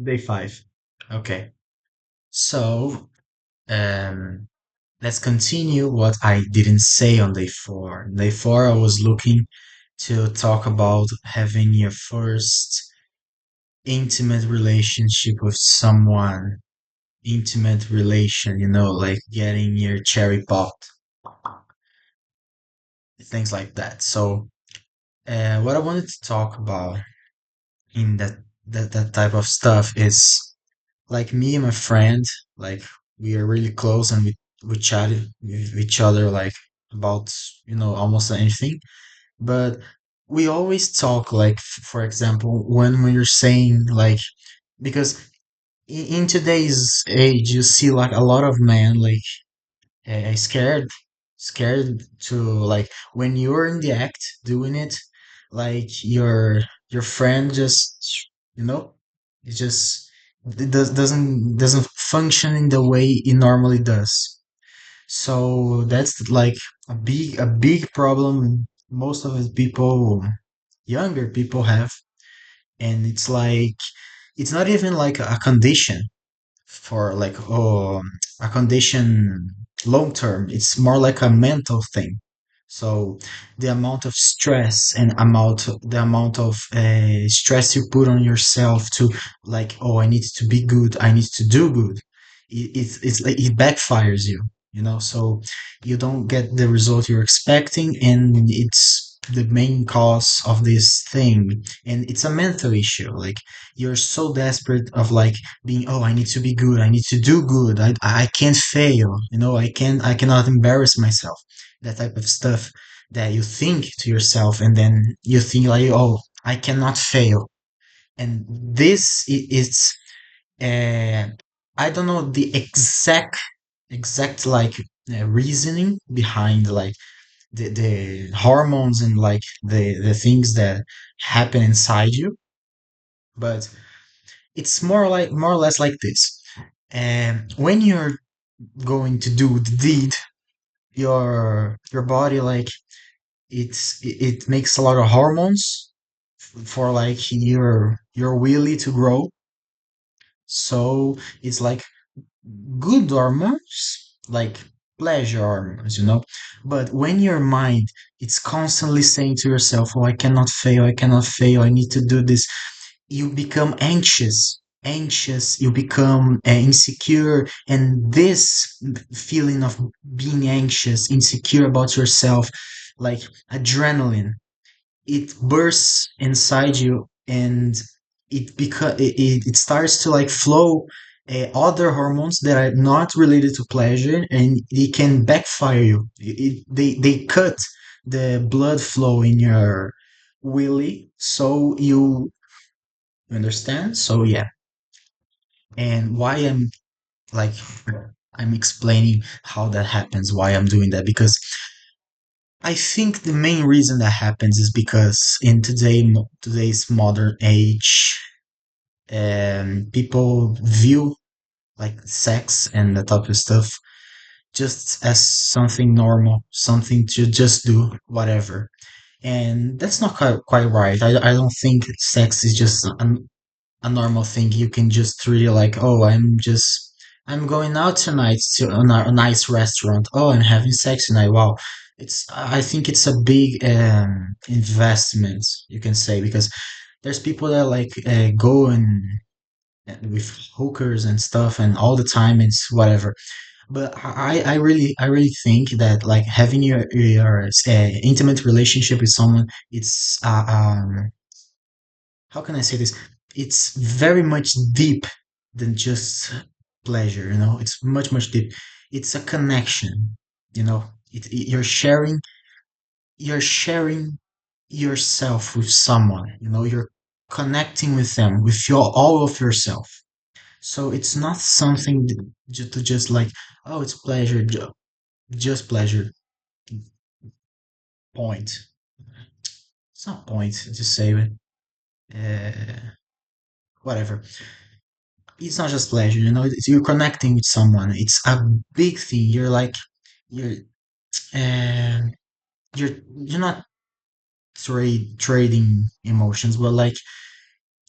Day five. Okay. So, um, let's continue what I didn't say on day four. Day four, I was looking to talk about having your first intimate relationship with someone. Intimate relation, like getting your cherry popped, things like that. So, what I wanted to talk about in that type of stuff is like me and my friend, like we are really close and we chatted with each other like about almost anything. But we always talk like, for example, when we're saying like, because in today's age you see like a lot of men like scared to like when you're in the act doing it, like your friend just you know it just it doesn't function in the way it normally does. So that's like a big problem most of the people, younger people have. And it's like it's not even like a condition for like a condition long term. It's more like a mental thing. So the amount of stress and the amount of stress you put on yourself to like, oh, I need to be good, I need to do good, it's like it backfires you. So you don't get the result you're expecting, and it's the main cause of this thing. And it's a mental issue. Like you're so desperate of like being, oh, I need to be good, I need to do good, I can't fail, I cannot embarrass myself, that type of stuff, that you think to yourself, and then you think like, oh, I cannot fail. And this is uh, I don't know the exact like reasoning behind like the hormones and like the things that happen inside you, but it's more or less like this. And when you're going to do the deed, your body like it makes a lot of hormones for like your willy to grow. So it's like good hormones, like pleasure hormones. But when your mind it's constantly saying to yourself, oh, I cannot fail, I cannot fail, I need to do this, you become anxious, you become insecure. And this feeling of being anxious, insecure about yourself, like adrenaline, it bursts inside you, and it starts to like flow other hormones that are not related to pleasure, and it can backfire you. They cut the blood flow in your willy, so you understand? So yeah. And why like I'm explaining how that happens, why I'm doing that, because I think the main reason that happens is because in today's modern age, people view like sex and that type of stuff just as something normal, something to just do whatever. And that's not quite right. I don't think sex is just a normal thing. You can just treat it like, oh, I'm going out tonight to a nice restaurant. Oh, I'm having sex tonight. Wow. I think it's a big investment, you can say, because there's people that like go and with hookers and stuff, and all the time it's whatever. But I really think that like having your intimate relationship with someone, it's how can I say this? It's very much deep than just pleasure, It's much deep. It's a connection, you're sharing yourself with someone, you're connecting with them, with all of yourself. So it's not something to just like, oh, it's pleasure, just pleasure, point. It's not point to say it. Whatever. It's not just pleasure, you're connecting with someone. It's a big thing. You're like, you're uh, you're not trading emotions, but like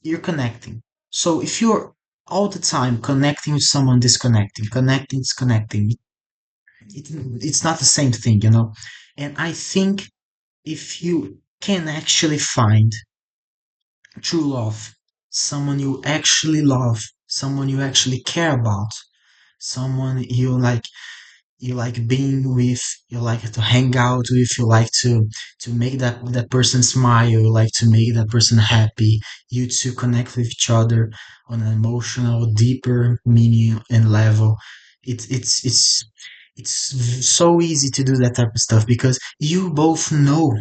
you're connecting. So if you're all the time connecting with someone, disconnecting, connecting, disconnecting. It, it's not the same thing, you know? And I think if you can actually find true love, someone you actually love, someone you actually care about, someone you like being with, you like to hang out with, you like to make that person smile, you like to make that person happy, you two connect with each other on an emotional, deeper meaning and level. It's so easy to do that type of stuff because you both know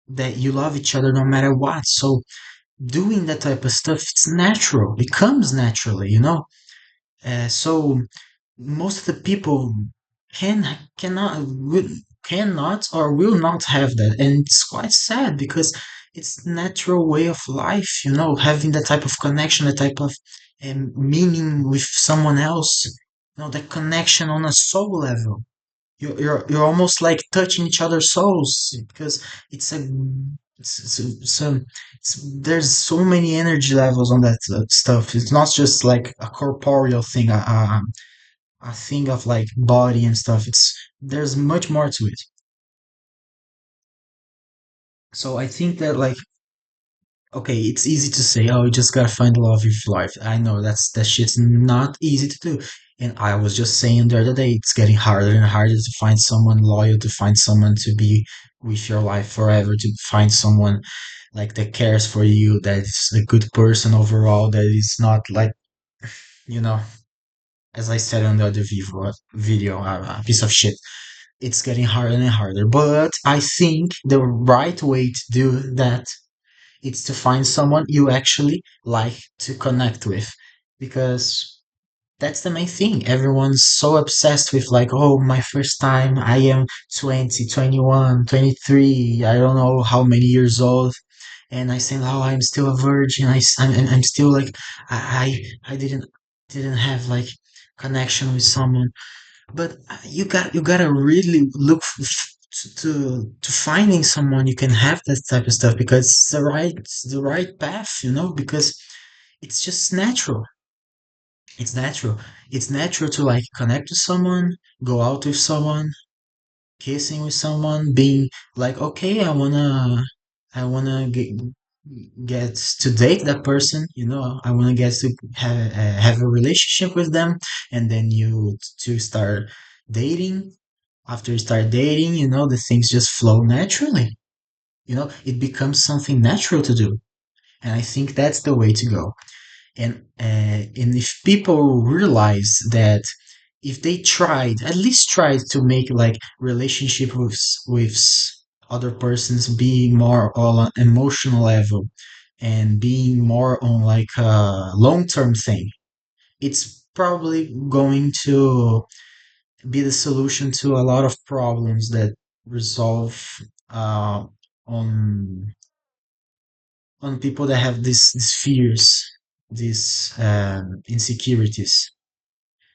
that you love each other no matter what. So doing that type of stuff, it's natural. It comes naturally, you know. So most of the people cannot cannot or will not have that, and it's quite sad because it's natural way of life, you know, having that type of connection, that type of meaning with someone else, you know, that connection on a soul level. You're almost like touching each other's souls because it's a there's so many energy levels on that stuff. It's not just like a corporeal thing, a thing of like body and stuff. It's there's much more to it. So I think that like okay, it's easy to say, oh, you just gotta find the love of your life. I know that shit's not easy to do. And I was just saying the other day, it's getting harder and harder to find someone loyal, to find someone to be with your life forever, to find someone like that cares for you, that is a good person overall, that is not like, you know, as I said on the other video, a piece of shit. It's getting harder and harder. But I think the right way to do that is to find someone you actually like to connect with. Because that's the main thing. Everyone's so obsessed with like, oh, my first time, I am 20, 21, 23, I don't know how many years old. And I say, oh, I'm still a virgin. I'm still like, I didn't have like connection with someone, but you gotta really look to finding someone you can have that type of stuff because it's the right path, you know, because it's just natural. It's natural. It's natural to like connect with someone, go out with someone, kissing with someone, being like, okay, I wanna get to date that person, you know, I wanna get to have a relationship with them, and then you to start dating. After you start dating, you know, the things just flow naturally. You know, it becomes something natural to do, and I think that's the way to go. And if people realize that if they tried at least tried to make like relationship with other persons be more on an emotional level and being more on like a long-term thing, it's probably going to be the solution to a lot of problems that resolve uh, on people that have these fears, these insecurities.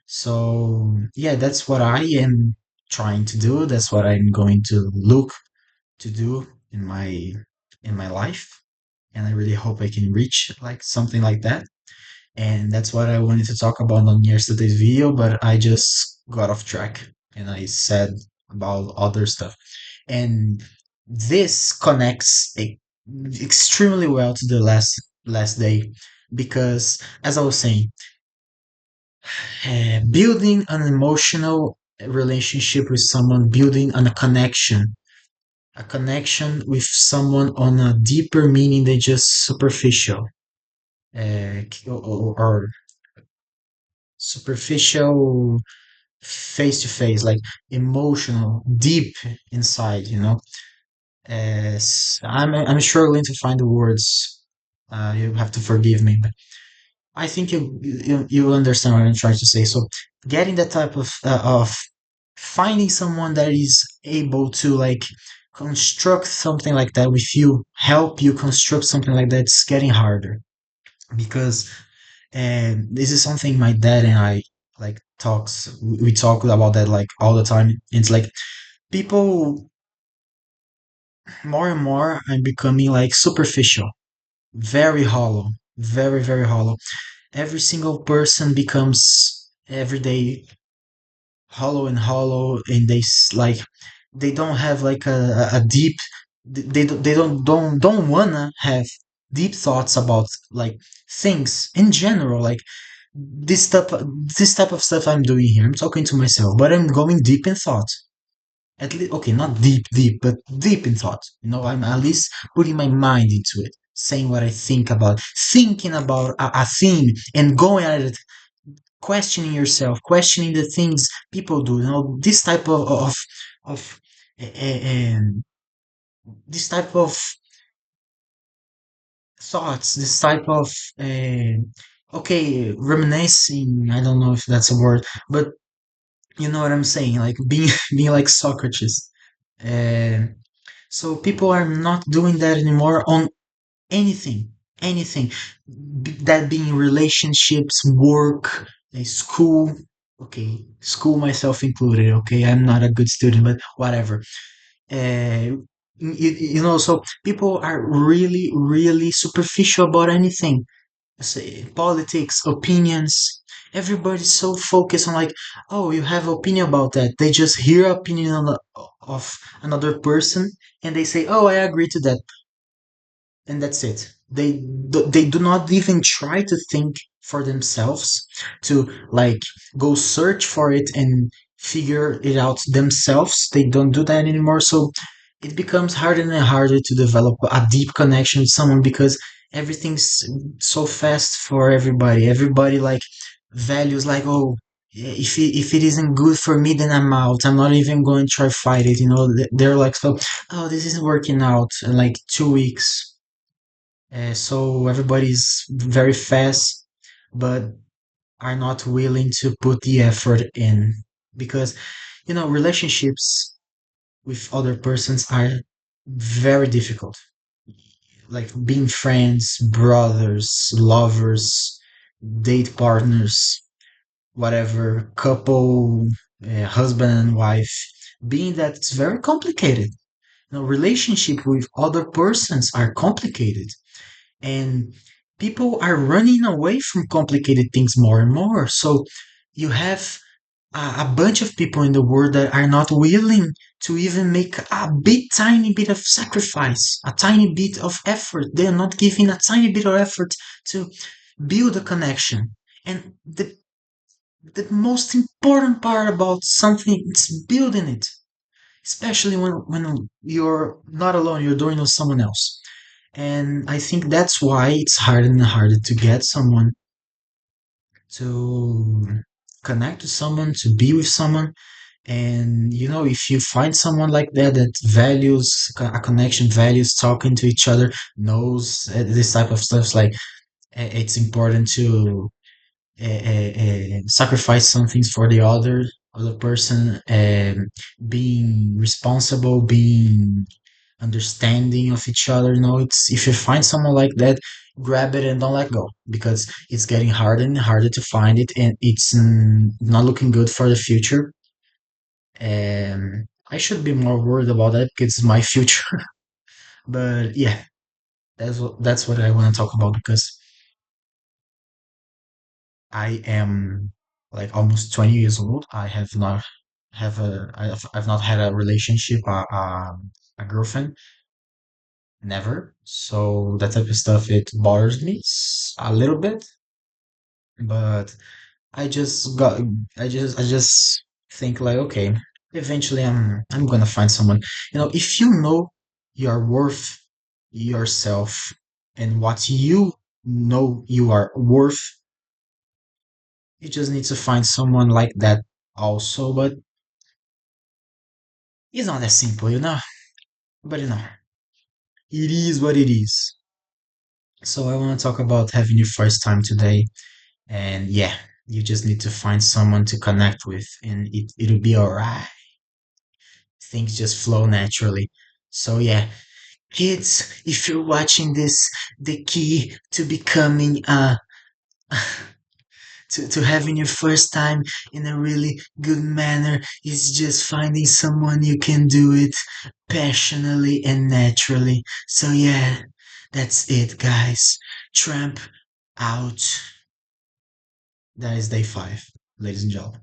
So yeah, that's what I am trying to do. That's what I'm going to look to do in my life, and I really hope I can reach like something like that. And that's what I wanted to talk about on yesterday's video, but I just got off track and I said about other stuff. And this connects extremely well to the last day because, as I was saying, building an emotional relationship with someone, building on a connection with someone on a deeper meaning than just superficial, or superficial face to face, like emotional, deep inside, you know. I'm struggling to find the words. You have to forgive me, but I think you understand what I'm trying to say. So getting that type of finding someone that is able to like construct something like that with you, help you construct something like that, it's getting harder because this is something my dad and I like talks. We talk about that like all the time. It's like people more and more I'm becoming like superficial, very hollow, very hollow. every single person becomes every day hollow and hollow, and like they don't have like a deep, they don't wanna have deep thoughts about like things in general, like this stuff, this type of stuff I'm doing here. I'm talking to myself, but I'm going deep in thought. At least, okay, not deep, but deep in thought. I'm at least putting my mind into it, saying what I think about, thinking about a theme and going at it, questioning yourself, questioning the things people do. This type of um, this type of thoughts, this type of okay, reminiscing. I don't know if that's a word, but you know what I'm saying, like being being like Socrates. Um, so people are not doing that anymore on anything, anything. That being relationships, work, school. Okay, school myself included. Okay, I'm not a good student, but whatever. So people are really, really superficial about anything. Say politics, opinions. Everybody's so focused on like, oh, you have opinion about that. They just hear opinion of another person and they say, oh, I agree to that, and that's it. They do not even try to think for themselves, to like go search for it and figure it out themselves. They don't do that anymore. So it becomes harder and harder to develop a deep connection with someone because everything's so fast for everybody. Everybody like values like, oh, if it isn't good for me, then I'm out. I'm not even going to try fight it. They're like, so, oh, this isn't working out in like 2 weeks. So everybody's very fast, but are not willing to put the effort in because, relationships with other persons are very difficult. Like being friends, brothers, lovers, date partners, whatever, couple, husband and wife, being that it's very complicated. Relationship with other persons are complicated, and people are running away from complicated things more and more. So you have a bunch of people in the world that are not willing to even make a bit tiny bit of sacrifice, a tiny bit of effort. They are not giving a tiny bit of effort to build a connection. And the most important part about something is building it, especially when you're not alone, you're doing it with someone else. And I think that's why it's harder and harder to get someone, to connect with someone, to be with someone. And if you find someone like that values a connection, values talking to each other, knows this type of stuff, like it's important to sacrifice some things for the other person, being responsible, being understanding of each other. It's, if you find someone like that, grab it and don't let go, because it's getting harder and harder to find it, and it's not looking good for the future. And I should be more worried about that because it's my future. But yeah, that's what I want to talk about, because I am like almost 20 years old. I have not I've not had a relationship, a girlfriend, never. So that type of stuff, it bothers me a little bit. But I just got I just think like, okay, eventually I'm gonna find someone. If you know you're worth yourself and what you know you are worth, you just need to find someone like that also. But it's not that simple. But it is what it is. So I want to talk about having your first time today. And yeah, you just need to find someone to connect with, and it'll be all right. Things just flow naturally. So yeah, kids, if you're watching this, the key to becoming to having your first time in a really good manner is just finding someone you can do it passionately and naturally. So yeah, that's it, guys. Tramp out. That is day five, ladies and gentlemen.